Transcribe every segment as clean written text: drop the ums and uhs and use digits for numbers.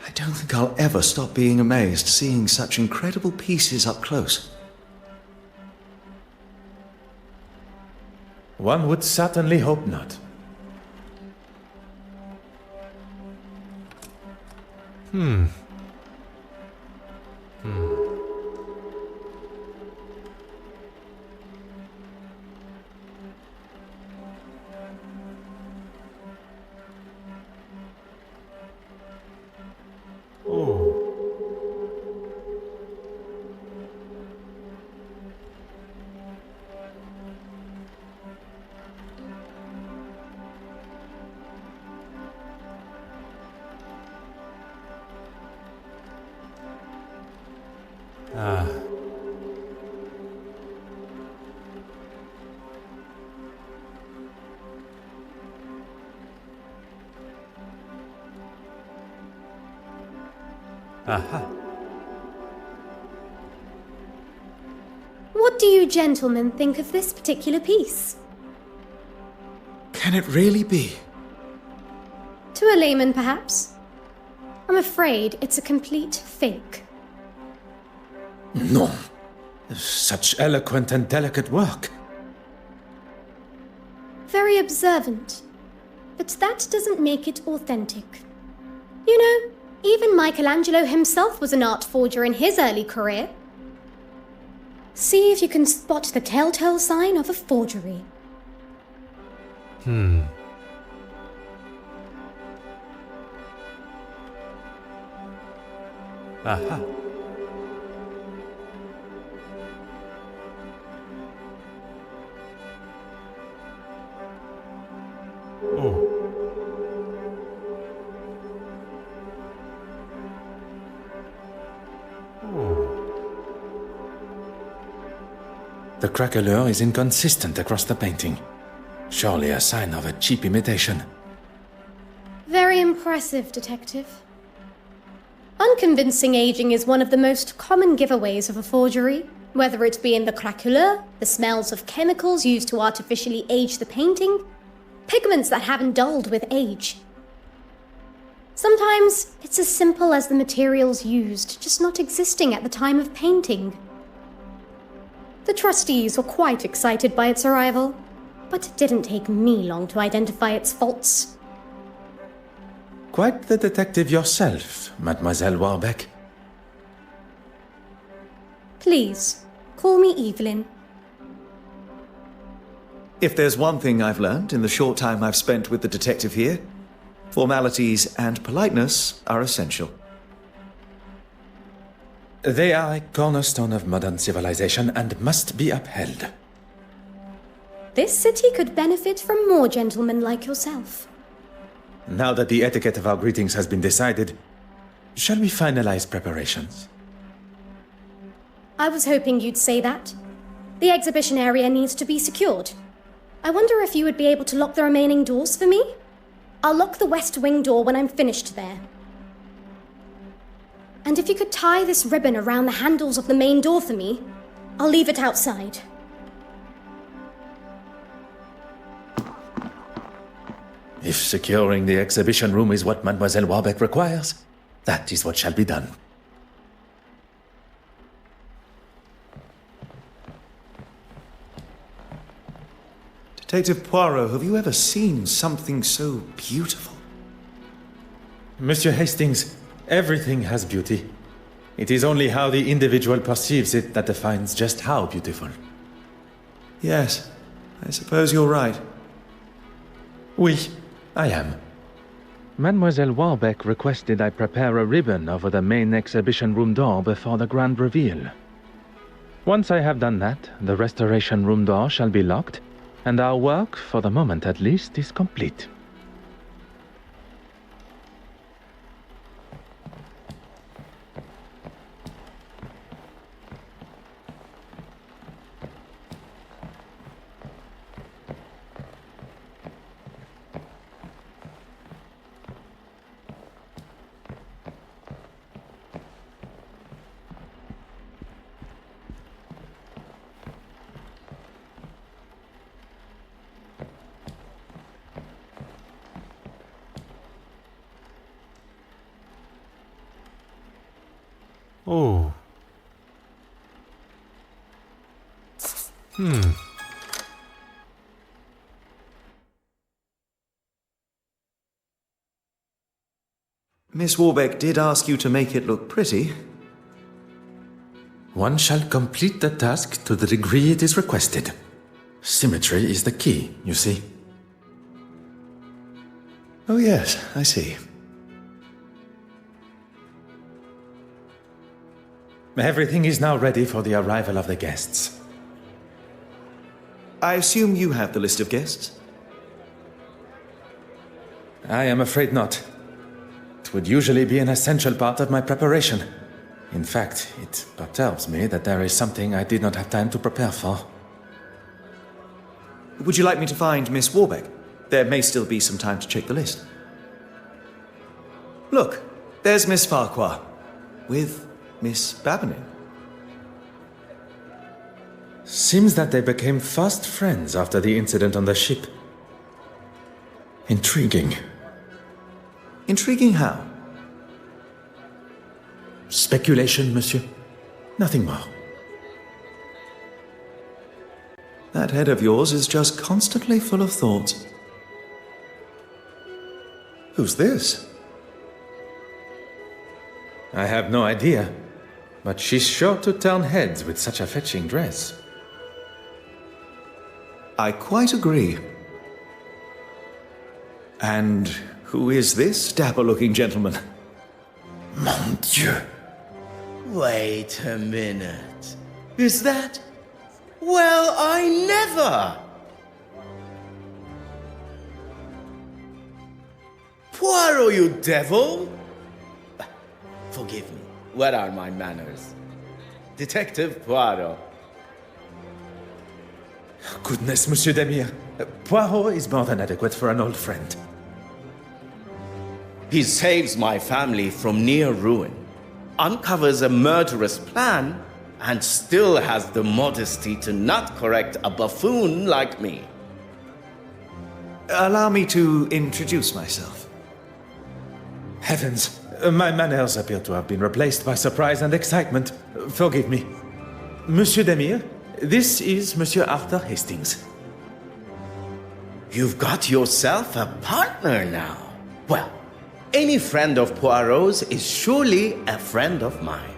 I don't think I'll ever stop being amazed seeing such incredible pieces up close. One would certainly hope not. Aha. What do you gentlemen think of this particular piece? Can it really be? To a layman, perhaps. I'm afraid it's a complete fake. No. Such eloquent and delicate work. Very observant. But that doesn't make it authentic. You know, even Michelangelo himself was an art forger in his early career. See if you can spot the telltale sign of a forgery. Aha. Oh. The craquelure is inconsistent across the painting. Surely a sign of a cheap imitation. Very impressive, Detective. Unconvincing aging is one of the most common giveaways of a forgery, whether it be in the craquelure, the smells of chemicals used to artificially age the painting, pigments that haven't dulled with age. Sometimes it's as simple as the materials used just not existing at the time of painting. The trustees were quite excited by its arrival, but it didn't take me long to identify its faults. Quite the detective yourself, Mademoiselle Warbeck. Please, call me Evelyn. If there's one thing I've learned in the short time I've spent with the detective here, formalities and politeness are essential. They are a cornerstone of modern civilization and must be upheld. This city could benefit from more gentlemen like yourself. Now that the etiquette of our greetings has been decided, shall we finalize preparations? I was hoping you'd say that. The exhibition area needs to be secured. I wonder if you would be able to lock the remaining doors for me? I'll lock the west wing door when I'm finished there. And if you could tie this ribbon around the handles of the main door for me, I'll leave it outside. If securing the exhibition room is what Mademoiselle Warbeck requires, that is what shall be done. Detective Poirot, have you ever seen something so beautiful? Monsieur Hastings, everything has beauty. It is only how the individual perceives it that defines just how beautiful. Yes, I suppose you're right. Oui, I am. Mademoiselle Warbeck requested I prepare a ribbon over the main exhibition room door before the grand reveal. Once I have done that, the restoration room door shall be locked, and our work, for the moment at least, is complete. Oh. Miss Warbeck did ask you to make it look pretty. One shall complete the task to the degree it is requested. Symmetry is the key, you see. Oh yes, I see. Everything is now ready for the arrival of the guests. I assume you have the list of guests? I am afraid not. It would usually be an essential part of my preparation. In fact, it perturbs me that there is something I did not have time to prepare for. Would you like me to find Miss Warbeck? There may still be some time to check the list. Look, there's Miss Farquhar, with Miss Babonin. Seems that they became fast friends after the incident on the ship. Intriguing. Intriguing how? Speculation, monsieur. Nothing more. That head of yours is just constantly full of thoughts. Who's this? I have no idea, but she's sure to turn heads with such a fetching dress. I quite agree. And who is this dapper-looking gentleman? Mon Dieu. Wait a minute. Is that... Well, I never! Poirot, you devil! Forgive me. What are my manners? Detective Poirot. Goodness, Monsieur Demire. Poirot is more than adequate for an old friend. He saves my family from near ruin, uncovers a murderous plan, and still has the modesty to not correct a buffoon like me. Allow me to introduce myself. Heavens, my manners appear to have been replaced by surprise and excitement. Forgive me. Monsieur Demire, this is Monsieur Arthur Hastings. You've got yourself a partner now. Well, any friend of Poirot's is surely a friend of mine.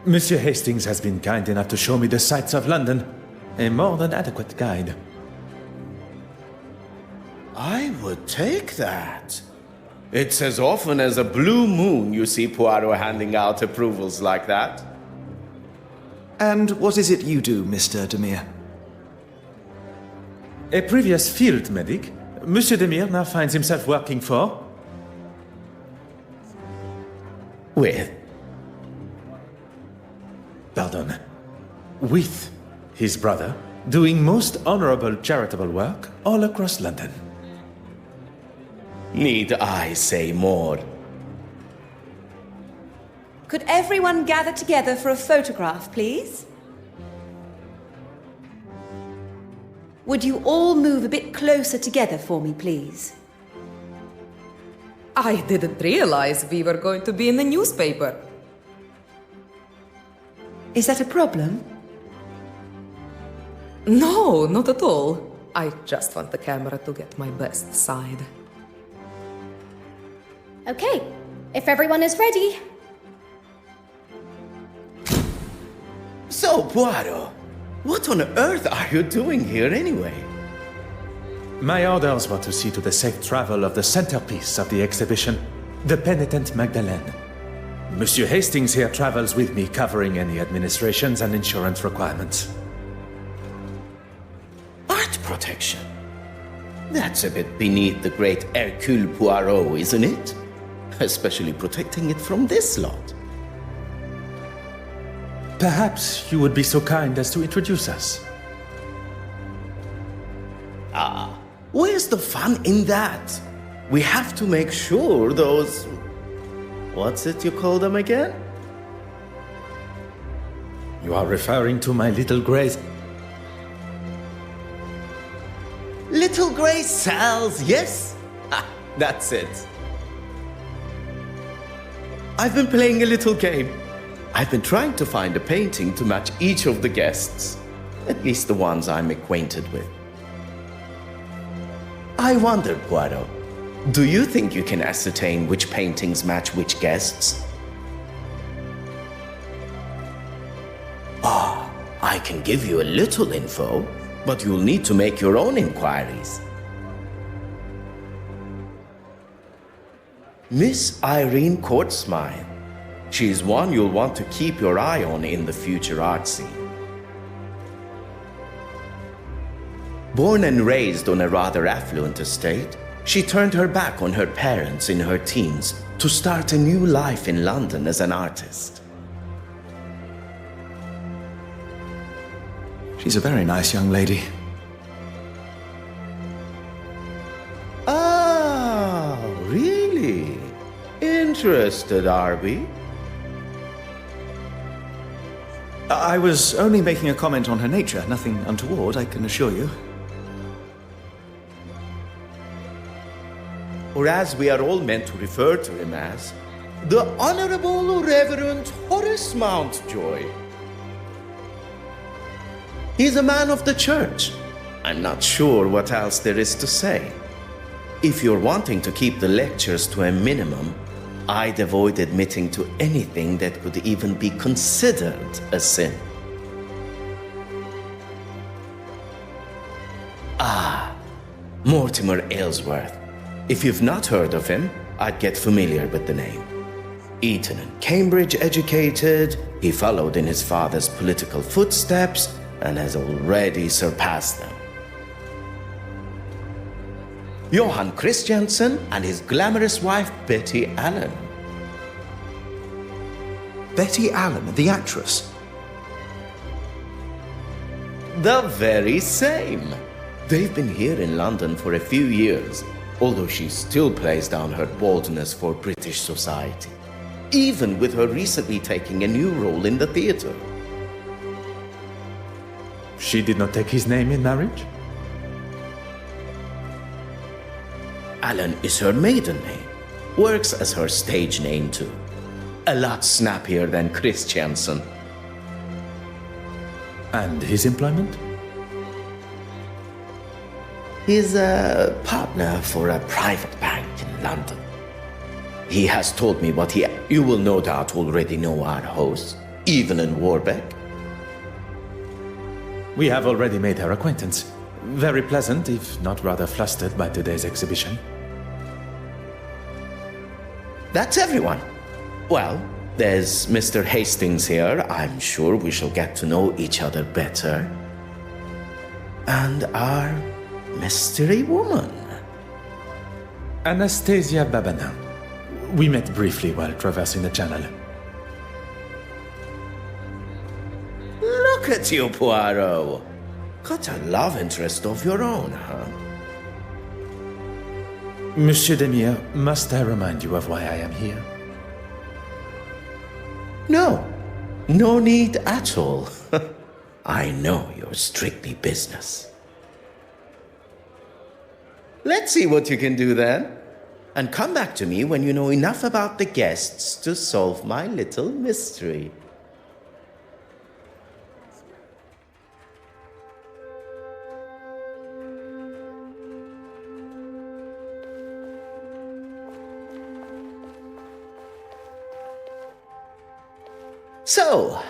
Monsieur Hastings has been kind enough to show me the sights of London. A more than adequate guide. I would take that. It's as often as a blue moon you see Poirot handing out approvals like that. And what is it you do, Mr. Demire? A previous field medic, Monsieur Demire now finds himself working for... With? Pardon. With his brother, doing most honorable charitable work all across London. Need I say more? Could everyone gather together for a photograph, please? Would you all move a bit closer together for me, please? I didn't realize we were going to be in the newspaper. Is that a problem? No, not at all. I just want the camera to get my best side. Okay, if everyone is ready. So, Poirot, what on earth are you doing here anyway? My orders were to see to the safe travel of the centerpiece of the exhibition, the penitent Magdalene. Monsieur Hastings here travels with me, covering any administrations and insurance requirements. Art protection? That's a bit beneath the great Hercule Poirot, isn't it? Especially protecting it from this lot. Perhaps you would be so kind as to introduce us. Where's the fun in that? We have to make sure those... What's it you call them again? You are referring to my little Grace. Little grey cells, yes? Ha, that's it. I've been playing a little game. I've been trying to find a painting to match each of the guests, at least the ones I'm acquainted with. I wonder, Poirot, do you think you can ascertain which paintings match which guests? I can give you a little info, but you'll need to make your own inquiries. Miss Irene Courtsmile. She's one you'll want to keep your eye on in the future art scene. Born and raised on a rather affluent estate, she turned her back on her parents in her teens to start a new life in London as an artist. She's a very nice young lady. Ah, really? Interested, are we? I was only making a comment on her nature, nothing untoward, I can assure you. Or as we are all meant to refer to him as, the Honorable Reverend Horace Mountjoy. He's a man of the church. I'm not sure what else there is to say. If you're wanting to keep the lectures to a minimum, I'd avoid admitting to anything that could even be considered a sin. Ah, Mortimer Aylesworth. If you've not heard of him, I'd get familiar with the name. Eton and Cambridge educated, he followed in his father's political footsteps and has already surpassed them. Johann Christiansen and his glamorous wife Betty Allen. Betty Allen, the actress. The very same. They've been here in London for a few years, although she still plays down her baldness for British society, even with her recently taking a new role in the theatre. She did not take his name in marriage? Allen is her maiden name. Works as her stage name too. A lot snappier than Christiansen. And his employment? He's a partner for a private bank in London. He has told me what you will no doubt already know our host, Evelyn Warbeck. We have already made her acquaintance. Very pleasant, if not rather flustered by today's exhibition. That's everyone. Well, there's Mr. Hastings here. I'm sure we shall get to know each other better. And our mystery woman. Anastasia Babanin. We met briefly while traversing the channel. Look at you, Poirot. Got a love interest of your own, huh? Monsieur Demire, must I remind you of why I am here? No. No need at all. I know you're strictly business. Let's see what you can do then. And come back to me when you know enough about the guests to solve my little mystery. So,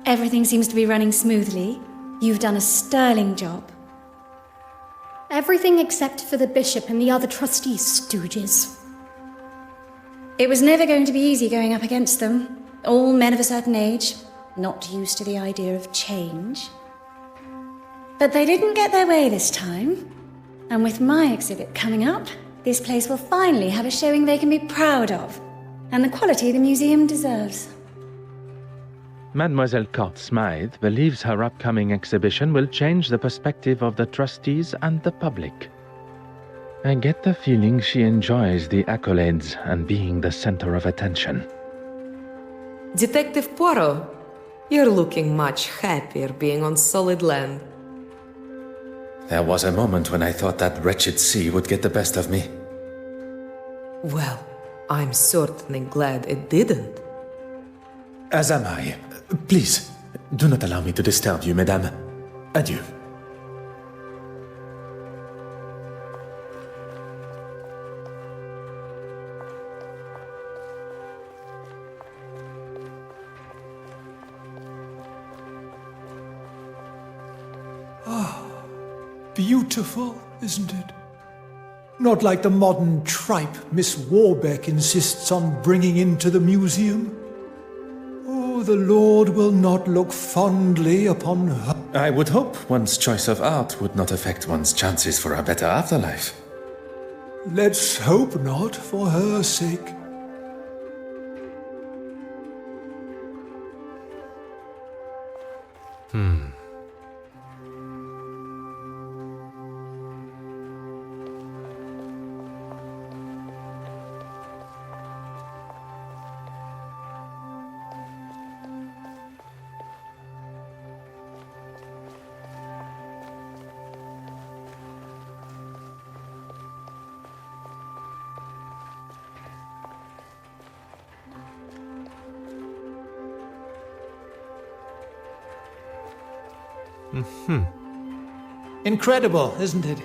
Everything seems to be running smoothly. You've done a sterling job. Everything except for the bishop and the other trustees, stooges. It was never going to be easy going up against them. All men of a certain age, not used to the idea of change. But they didn't get their way this time. And with my exhibit coming up, this place will finally have a showing they can be proud of, and the quality the museum deserves. Mademoiselle Court Smythe believes her upcoming exhibition will change the perspective of the trustees and the public. I get the feeling she enjoys the accolades and being the center of attention. Detective Poirot, you're looking much happier being on solid land. There was a moment when I thought that wretched sea would get the best of me. Well, I'm certainly glad it didn't. As am I. Please, do not allow me to disturb you, madame. Adieu. Beautiful, isn't it? Not like the modern tripe Miss Warbeck insists on bringing into the museum. Oh, the Lord will not look fondly upon her. I would hope one's choice of art would not affect one's chances for a better afterlife. Let's hope not, for her sake. Incredible, isn't it?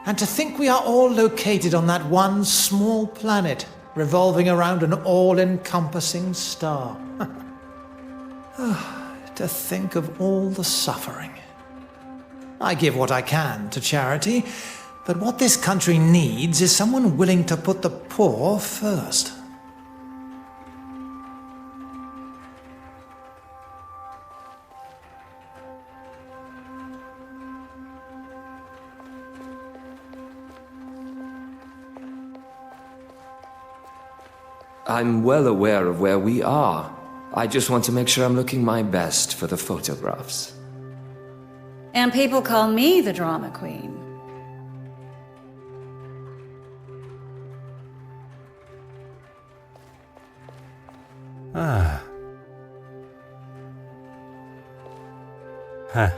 And to think we are all located on that one small planet, revolving around an all-encompassing star. To think of all the suffering. I give what I can to charity, but what this country needs is someone willing to put the poor first. I'm well aware of where we are. I just want to make sure I'm looking my best for the photographs. And people call me the drama queen. Ah. Huh.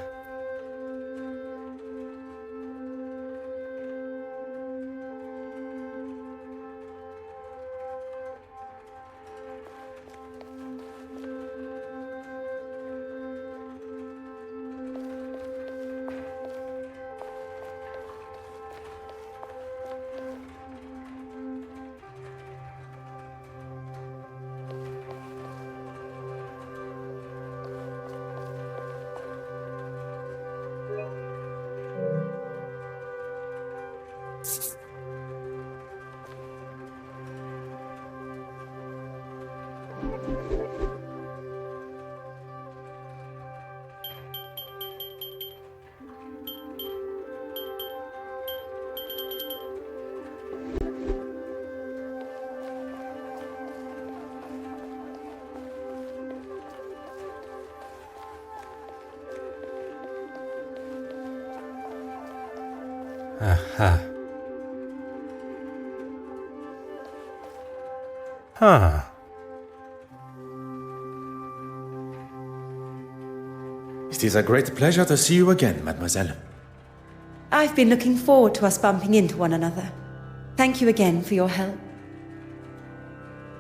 Aha. Huh. It is a great pleasure to see you again, mademoiselle. I've been looking forward to us bumping into one another. Thank you again for your help.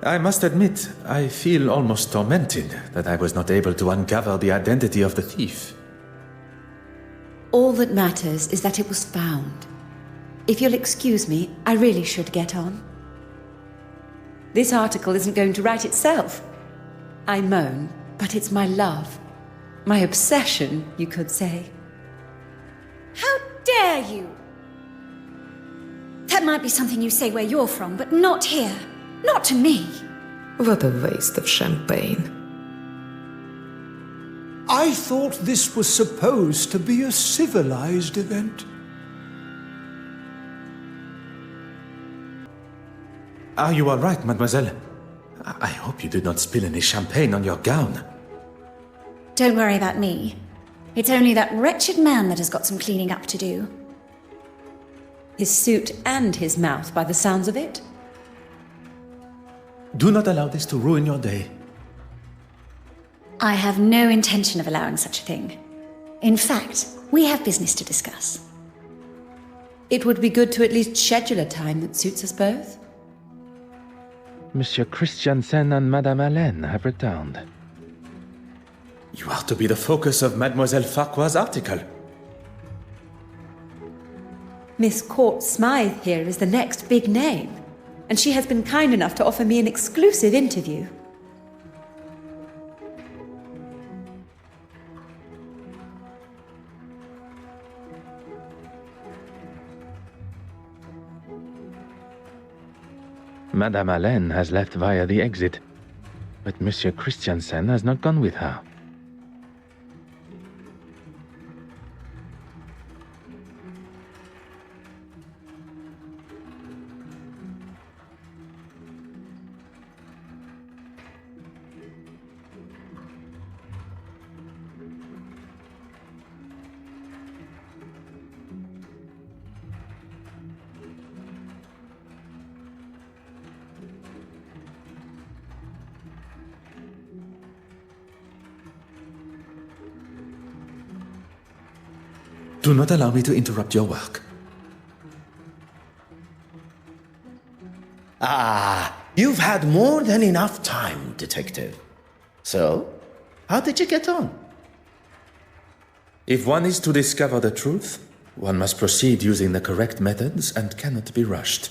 I must admit, I feel almost tormented that I was not able to uncover the identity of the thief. All that matters is that it was found. If you'll excuse me, I really should get on. This article isn't going to write itself. I moan, but it's my love. My obsession, you could say. How dare you! That might be something you say where you're from, but not here. Not to me. What a waste of champagne. I thought this was supposed to be a civilized event. Are you all right, mademoiselle? I hope you did not spill any champagne on your gown. Don't worry about me. It's only that wretched man that has got some cleaning up to do. His suit and his mouth, by the sounds of it. Do not allow this to ruin your day. I have no intention of allowing such a thing. In fact, we have business to discuss. It would be good to at least schedule a time that suits us both. Monsieur Christiansen and Madame Hélène have returned. You are to be the focus of Mademoiselle Farquhar's article. Miss Court Smythe here is the next big name, and she has been kind enough to offer me an exclusive interview. Madame Hélène has left via the exit, but Monsieur Christiansen has not gone with her. Do not allow me to interrupt your work. Ah, you've had more than enough time, Detective. So, how did you get on? If one is to discover the truth, one must proceed using the correct methods and cannot be rushed.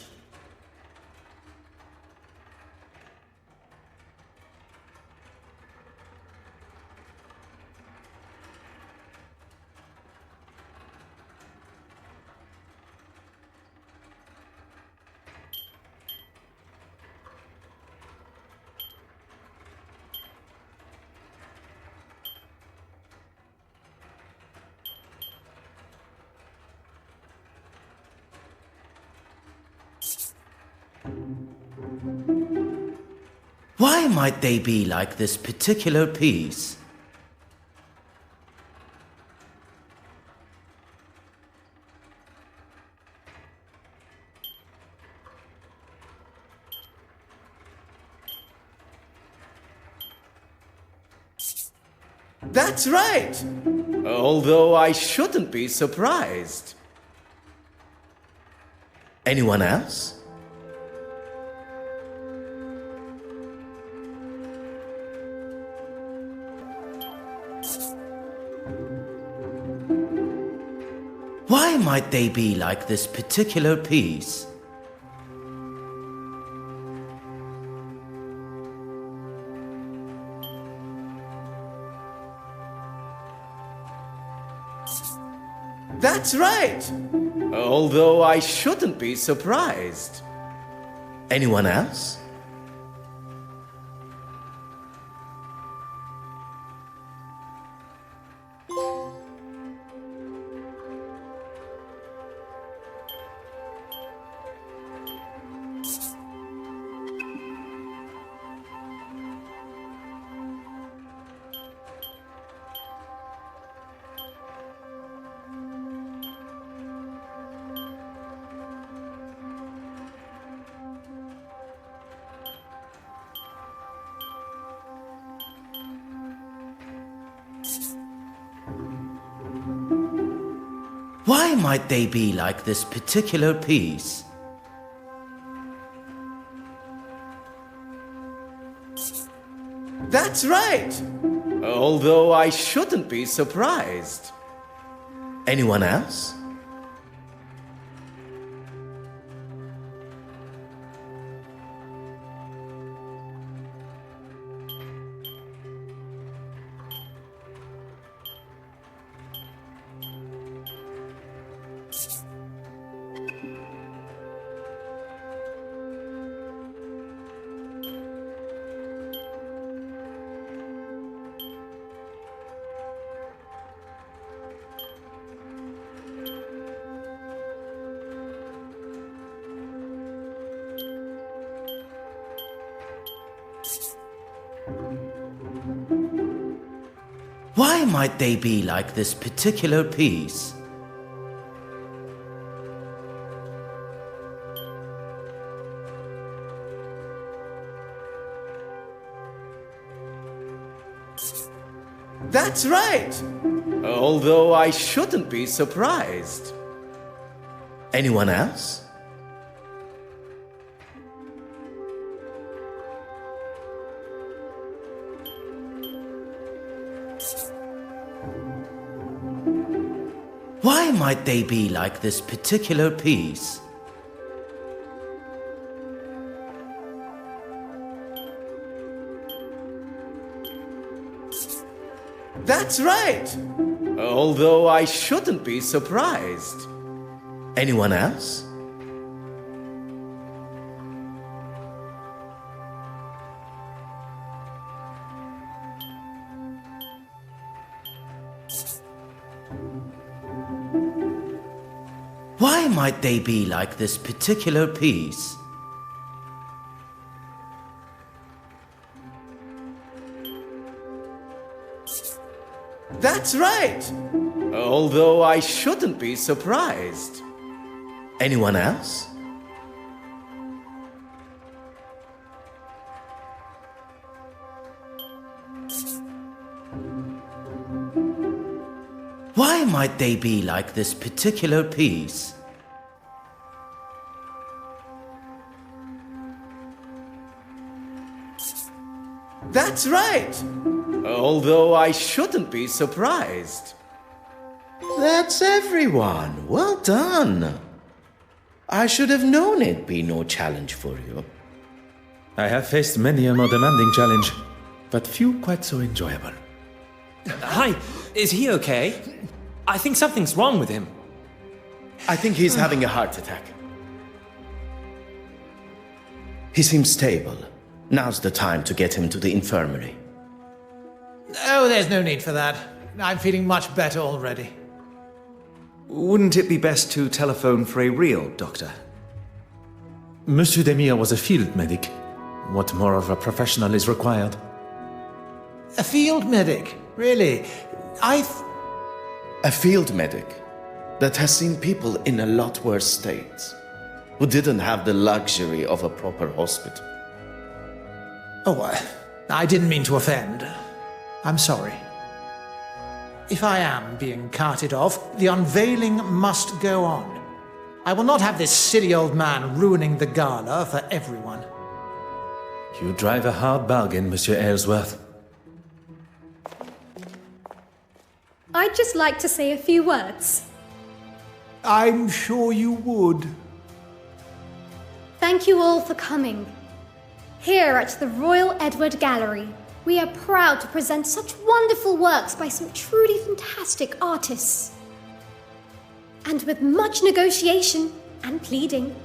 Why might they be like this particular piece? That's right! Although I shouldn't be surprised. Anyone else? Why might they be like this particular piece? That's right! Although I shouldn't be surprised. Anyone else? Why might they be like this particular piece? That's right! Although I shouldn't be surprised. Anyone else? Why might they be like this particular piece? That's right! Although I shouldn't be surprised. Anyone else? Why might they be like this particular piece? That's right! Although I shouldn't be surprised. Anyone else? Why might they be like this particular piece? That's right! Although I shouldn't be surprised. Anyone else? Why might they be like this particular piece? That's right! Although I shouldn't be surprised. That's everyone. Well done. I should have known it'd be no challenge for you. I have faced many a more demanding challenge, but few quite so enjoyable. Hi, is he okay? I think something's wrong with him. I think he's having a heart attack. He seems stable. Now's the time to get him to the infirmary. Oh, there's no need for that. I'm feeling much better already. Wouldn't it be best to telephone for a real doctor? Monsieur Demir was a field medic. What more of a professional is required? A field medic? Really? A field medic that has seen people in a lot worse states, who didn't have the luxury of a proper hospital. Oh, I didn't mean to offend. I'm sorry. If I am being carted off, the unveiling must go on. I will not have this silly old man ruining the gala for everyone. You drive a hard bargain, Monsieur Aylesworth. I'd just like to say a few words. I'm sure you would. Thank you all for coming. Here at the Royal Edward Gallery, we are proud to present such wonderful works by some truly fantastic artists. And with much negotiation and pleading,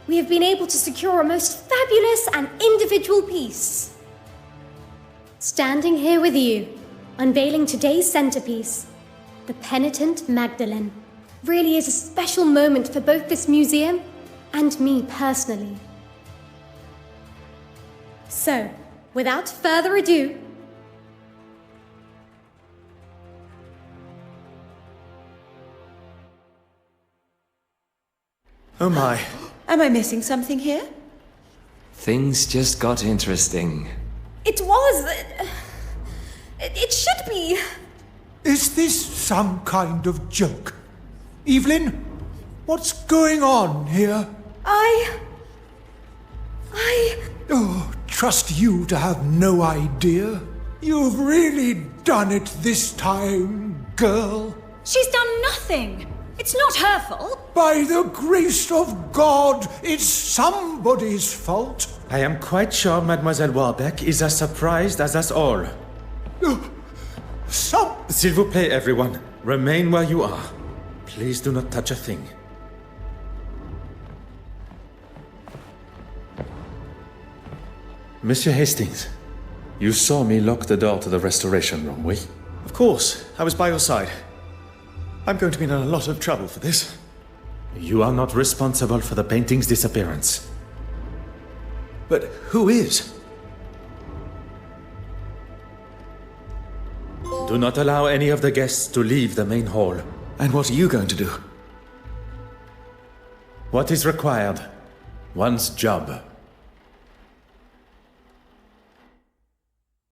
we have been able to secure a most fabulous and individual piece. Standing here with you, unveiling today's centerpiece, the Penitent Magdalene, really is a special moment for both this museum and me personally. So, without further ado, oh my. Am I missing something here? Things just got interesting. it was... It should be... Is this some kind of joke? Evelyn, what's going on here? Oh, trust you to have no idea. You've really done it this time, girl. She's done nothing. It's not her fault. By the grace of God, it's somebody's fault. I am quite sure Mademoiselle Warbeck is as surprised as us all. S'il vous plaît, everyone. Remain where you are. Please do not touch a thing. Monsieur Hastings, you saw me lock the door to the restoration room, oui? Of course, I was by your side. I'm going to be in a lot of trouble for this. You are not responsible for the painting's disappearance. But who is? Do not allow any of the guests to leave the main hall. And what are you going to do? What is required? One's job.